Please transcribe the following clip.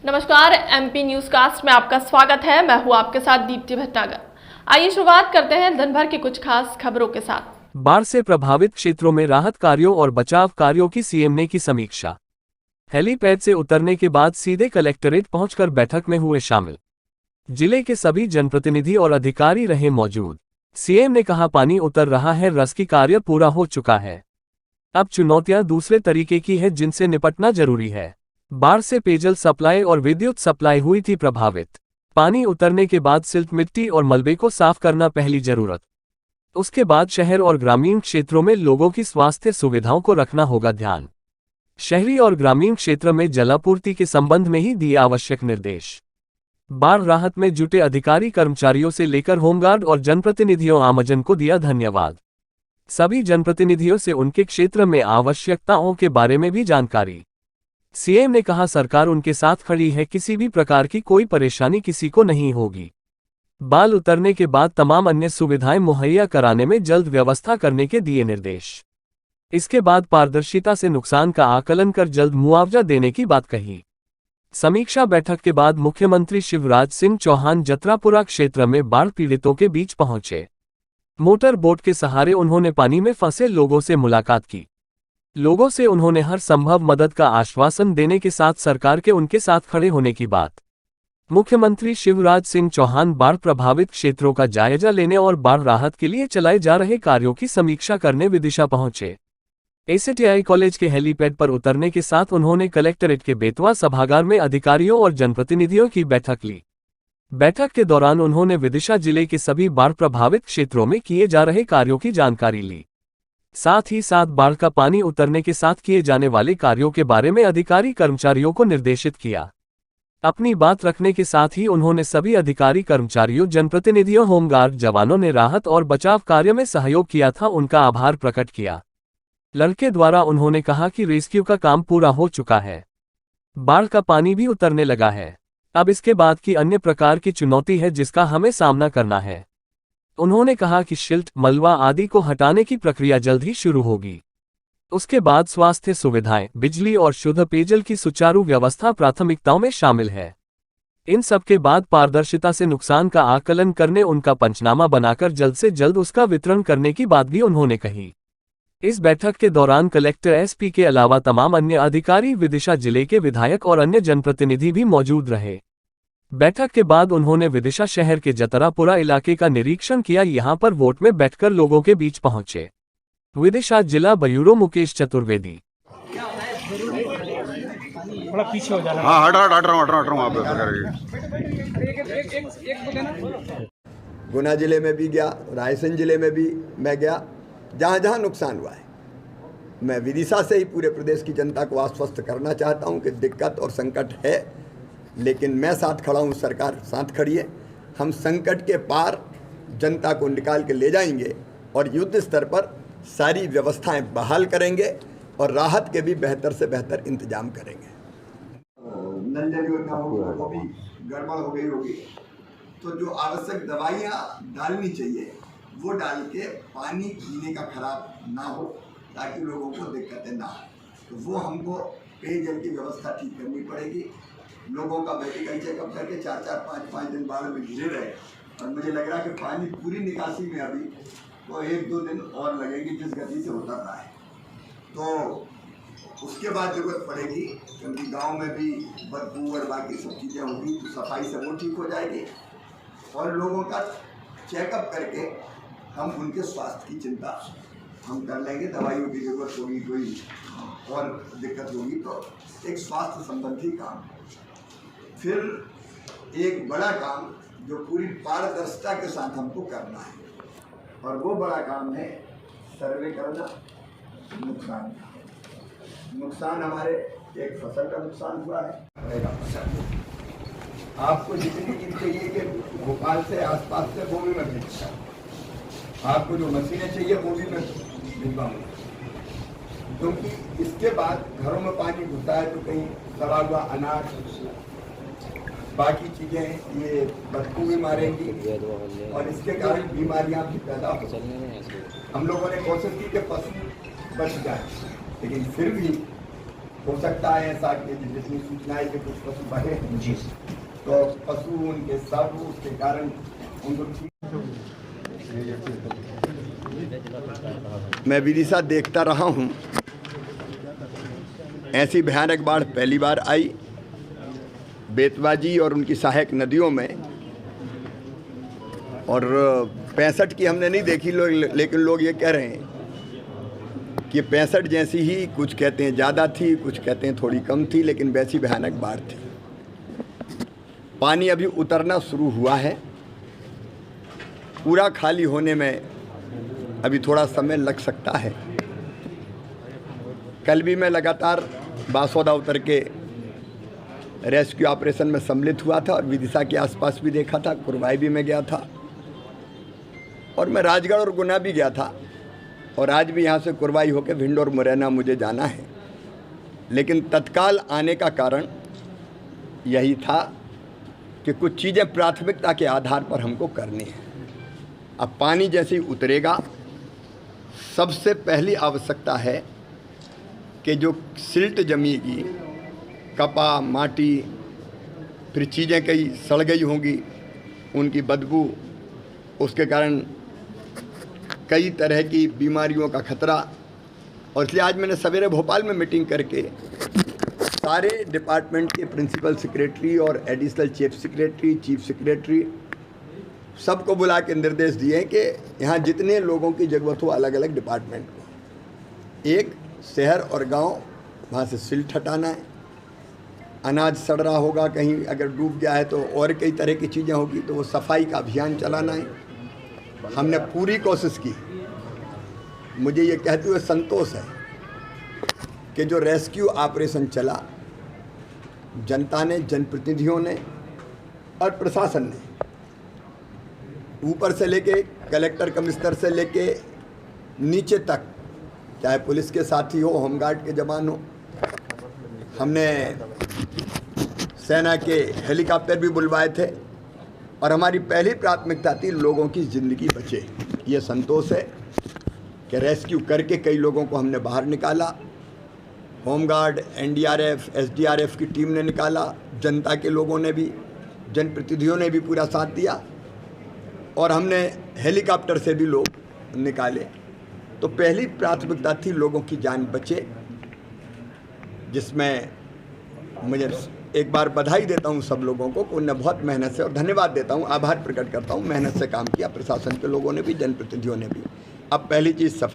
नमस्कार, MP news cast में आपका स्वागत है। मैं हूं आपके साथ दीप्ति भटनागर। आइए शुरुआत करते हैं दिन भर की कुछ खास खबरों के साथ। बाढ़ से प्रभावित क्षेत्रों में राहत कार्यों और बचाव कार्यों की सीएम ने की समीक्षा। हेलीपैड से उतरने के बाद सीधे कलेक्ट्रेट पहुंचकर बैठक में हुए शामिल। जिले के सभी जनप्रतिनिधि और अधिकारी रहे मौजूद। सीएम ने कहा, पानी उतर रहा है, रेस्क्यू कार्य पूरा हो चुका है। अब चुनौतियां दूसरे तरीके की है जिनसे निपटना जरूरी है। बाढ़ से पेयजल सप्लाई और विद्युत सप्लाई हुई थी प्रभावित। पानी उतरने के बाद सिल्ट मिट्टी और मलबे को साफ करना पहली जरूरत। उसके बाद शहर और ग्रामीण क्षेत्रों में लोगों की स्वास्थ्य सुविधाओं को रखना होगा ध्यान। शहरी और ग्रामीण क्षेत्र में जलापूर्ति के संबंध में ही दिए आवश्यक निर्देश। बाढ़ राहत में जुटे अधिकारी कर्मचारियों से लेकर होमगार्ड और जनप्रतिनिधियों आमजन को दिया धन्यवाद। सभी जनप्रतिनिधियों से उनके क्षेत्र में आवश्यकताओं के बारे में भी जानकारी। सीएम ने कहा, सरकार उनके साथ खड़ी है, किसी भी प्रकार की कोई परेशानी किसी को नहीं होगी। बाल उतरने के बाद तमाम अन्य सुविधाएं मुहैया कराने में जल्द व्यवस्था करने के दिए निर्देश। इसके बाद पारदर्शिता से नुकसान का आकलन कर जल्द मुआवजा देने की बात कही। समीक्षा बैठक के बाद मुख्यमंत्री शिवराज सिंह चौहान जत्रापुरा क्षेत्र में बाढ़ पीड़ितों के बीच पहुंचे। मोटर बोट के सहारे उन्होंने पानी में फंसे लोगों से मुलाकात की। लोगों से उन्होंने हर संभव मदद का आश्वासन देने के साथ सरकार के उनके साथ खड़े होने की बात। मुख्यमंत्री शिवराज सिंह चौहान बाढ़ प्रभावित क्षेत्रों का जायजा लेने और बाढ़ राहत के लिए चलाए जा रहे कार्यों की समीक्षा करने विदिशा पहुंचे। एसीटीआई कॉलेज के हेलीपैड पर उतरने के साथ उन्होंने कलेक्ट्रेट के बेतवा सभागार में अधिकारियों और जनप्रतिनिधियों की बैठक ली। बैठक के दौरान उन्होंने विदिशा जिले के सभी बाढ़ प्रभावित क्षेत्रों में किए जा रहे कार्यों की जानकारी ली। साथ ही साथ बाढ़ का पानी उतरने के साथ किए जाने वाले कार्यों के बारे में अधिकारी कर्मचारियों को निर्देशित किया। अपनी बात रखने के साथ ही उन्होंने सभी अधिकारी कर्मचारियों, जनप्रतिनिधियों, होमगार्ड जवानों ने राहत और बचाव कार्य में सहयोग किया था, उनका आभार प्रकट किया। लड़के द्वारा उन्होंने कहा कि रेस्क्यू का काम पूरा हो चुका है। बाढ़ का पानी भी उतरने लगा है। अब इसके बाद की अन्य प्रकार की चुनौती है जिसका हमें सामना करना है। उन्होंने कहा कि सिल्ट, मलबा आदि को हटाने की प्रक्रिया जल्द ही शुरू होगी। उसके बाद स्वास्थ्य सुविधाएं, बिजली और शुद्ध पेयजल की सुचारू व्यवस्था प्राथमिकताओं में शामिल है। इन सब के बाद पारदर्शिता से नुकसान का आकलन करने, उनका पंचनामा बनाकर जल्द से जल्द उसका वितरण करने की बात भी उन्होंने कही। इस बैठक के दौरान कलेक्टर एसपी के अलावा तमाम अन्य अधिकारी, विदिशा जिले के विधायक और अन्य जनप्रतिनिधि भी मौजूद रहे। बैठक के बाद उन्होंने विदिशा शहर के जतरापुरा इलाके का निरीक्षण किया। यहां पर वोट में बैठकर लोगों के बीच पहुंचे। विदिशा जिला ब्यूरो मुकेश चतुर्वेदी। थोड़ा पीछे हो जाना। हाँ, हट रहा हूँ आप। गुना जिले में भी गया, रायसेन जिले में भी मैं गया, जहाँ जहाँ नुकसान हुआ है। मैं विदिशा से ही पूरे प्रदेश की जनता को आश्वस्त करना चाहता हूँ कि दिक्कत और संकट है, लेकिन मैं साथ खड़ा हूँ, सरकार साथ खड़ी है। हम संकट के पार जनता को निकाल के ले जाएंगे और युद्ध स्तर पर सारी व्यवस्थाएं बहाल करेंगे और राहत के भी बेहतर से बेहतर इंतजाम करेंगे। नल जल योजना होगी वो भी गड़बड़ हो गई होगी, तो जो आवश्यक दवाइयाँ डालनी चाहिए वो डाल के पानी पीने का खराब ना हो, ताकि लोगों को दिक्कतें ना हो। तो वो हमको पेयजल की व्यवस्था ठीक करनी पड़ेगी। लोगों का मेडिकल चेकअप करके 4-4, 5-5 दिन बाढ़ में घिरे रहे, और मुझे लग रहा है कि पानी पूरी निकासी में अभी तो 1-2 दिन और लगेंगे जिस गति से उतर रहा है। तो उसके बाद जरूरत पड़ेगी, क्योंकि गांव में भी बदबू और बाकी सब चीज़ें होगी, तो सफाई से वो ठीक हो जाएगी। और लोगों का चेकअप करके हम उनके स्वास्थ्य की चिंता हम कर लेंगे। दवाइयों की जरूरत होगी, कोई और दिक्कत होगी तो एक स्वास्थ्य संबंधी काम। फिर एक बड़ा काम जो पूरी पारदर्शिता के साथ हमको करना है, और वो बड़ा काम है सर्वे करना। नुकसान हमारे एक फसल का नुकसान हुआ है। आपको जितनी चीज चाहिए कि भोपाल से आसपास से वो भी मैं भेजूँगा। आपको जो मशीनें चाहिए वो भी मैं भिजवाऊँगा, क्योंकि इसके बाद घरों में पानी घुसता है तो कहीं सड़ा हुआ अनाज, बाकी चीजें ये बदबू भी मारेंगी और इसके कारण बीमारियां भी पैदा हो। हम लोगों ने कोशिश की कि पशु बच जाए, लेकिन फिर भी हो सकता है ऐसा कि जितनी सूचनाएं कि कुछ पशु बहे जी, तो पशु उनके सब उसके कारण उनको मैं विदिशा देखता रहा हूँ। ऐसी भयानक बाढ़ पहली बार आई बेतवा और उनकी सहायक नदियों में, और 65 की हमने नहीं देखी लेकिन लोग ये कह रहे हैं कि 65 जैसी ही, कुछ कहते हैं ज़्यादा थी, कुछ कहते हैं थोड़ी कम थी, लेकिन वैसी भयानक बाढ़ थी। पानी अभी उतरना शुरू हुआ है, पूरा खाली होने में अभी थोड़ा समय लग सकता है। कल भी मैं लगातार बासौदा उतर के रेस्क्यू ऑपरेशन में सम्मिलित हुआ था और विदिशा के आसपास भी देखा था, कुरवाई भी मैं गया था, और मैं राजगढ़ और गुना भी गया था, और आज भी यहाँ से कुरवाई होकर भिंड और मुरैना मुझे जाना है। लेकिन तत्काल आने का कारण यही था कि कुछ चीज़ें प्राथमिकता के आधार पर हमको करनी है। अब पानी जैसे ही उतरेगा, सबसे पहली आवश्यकता है कि जो सिल्ट जमेगी, कपा, माटी, फिर चीज़ें कई सड़ गई होंगी, उनकी बदबू, उसके कारण कई तरह की बीमारियों का खतरा। और इसलिए आज मैंने सवेरे भोपाल में मीटिंग करके सारे डिपार्टमेंट के प्रिंसिपल सेक्रेटरी और additional chief secretary, chief secretary सबको बुला के निर्देश दिए कि यहाँ जितने लोगों की ज़रूरत हो अलग अलग डिपार्टमेंट को, एक शहर और गांव, वहाँ से सिल्ट हटाना है, अनाज सड़ रहा होगा कहीं अगर डूब गया है तो और कई तरह की चीज़ें होगी तो वो सफाई का अभियान चलाना है। हमने पूरी कोशिश की। मुझे ये कहते हुए संतोष है कि जो रेस्क्यू ऑपरेशन चला, जनता ने, जनप्रतिनिधियों ने और प्रशासन ने, ऊपर से लेके कलेक्टर, कमिश्नर से लेके नीचे तक, चाहे पुलिस के साथी हो, होमगार्ड के जवान हो, हमने सेना के हेलीकॉप्टर भी बुलवाए थे, और हमारी पहली प्राथमिकता थी लोगों की ज़िंदगी बचे। ये संतोष है कि रेस्क्यू करके कई लोगों को हमने बाहर निकाला। होमगार्ड, एनडीआरएफ, एसडीआरएफ की टीम ने निकाला, जनता के लोगों ने भी, जनप्रतिनिधियों ने भी पूरा साथ दिया, और हमने हेलीकॉप्टर से भी लोग निकाले। तो पहली प्राथमिकता थी लोगों की जान बचे, जिसमें मुझे एक बार बधाई देता हूं सब लोगों को, उन्होंने बहुत मेहनत से, और धन्यवाद देता हूं, आभार प्रकट करता हूं, मेहनत से काम किया, प्रशासन के लोगों ने भी, जनप्रतिनिधियों ने भी। अब पहली चीज़